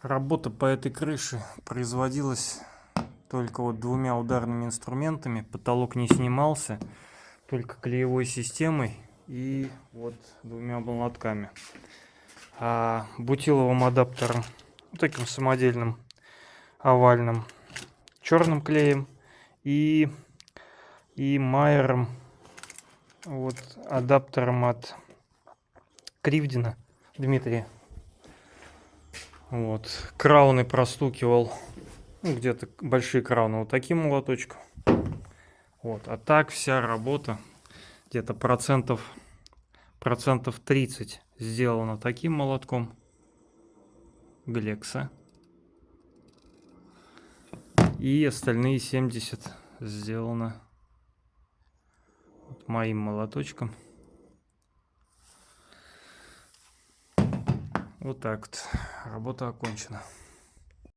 Работа по этой крыше производилась только вот двумя ударными инструментами. Потолок не снимался, только клеевой системой и вот двумя молотками. А бутиловым адаптером, таким самодельным, овальным, черным клеем и майером, вот адаптером от Кривдина Дмитрия. Вот, крауны простукивал, где-то большие крауны вот таким молоточком. Вот, а так вся работа где-то процентов 30 сделана таким молотком Глекса. И остальные 70 сделано вот моим молоточком. Вот так вот. Работа окончена.